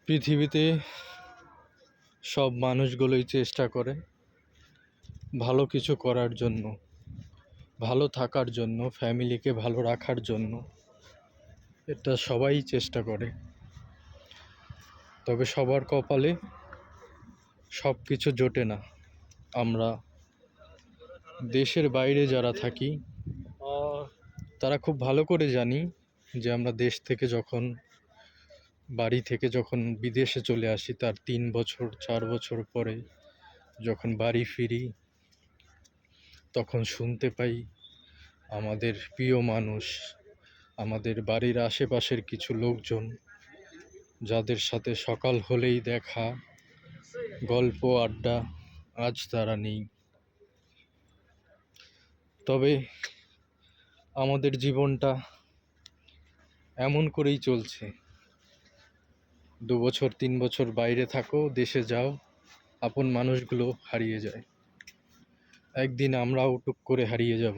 পৃথিবীতে সব মানুষগুলোই চেষ্টা করে ভালো কিছু করার জন্য, ভালো থাকার জন্য, ফ্যামিলিকে ভালো রাখার জন্য। এটা সবাই চেষ্টা করে, তবে সবার কপালে সব কিছু জোটে না। আমরা দেশের বাইরে যারা থাকি তারা খুব ভালো করে জানি যে আমরা দেশ থেকে যখন, বাড়ি থেকে যখন বিদেশে চলে আসি, তার 3 বছর 4 বছর পরে যখন বাড়ি ফিরি, তখন শুনতে পাই আমাদের প্রিয় মানুষ, আমাদের বাড়ির আশেপাশের কিছু লোকজন, যাদের সাথে সকাল হলেই দেখা, গল্প আড্ডা, আজ তারা নেই। তবে আমাদের জীবনটা এমন করেই চলছে। 2 বছর 3 বছর বাইরে থাকো, দেশে যাও, আপন মানুষগুলো হারিয়ে যায়। একদিন আমরাও টুক করে হারিয়ে যাব।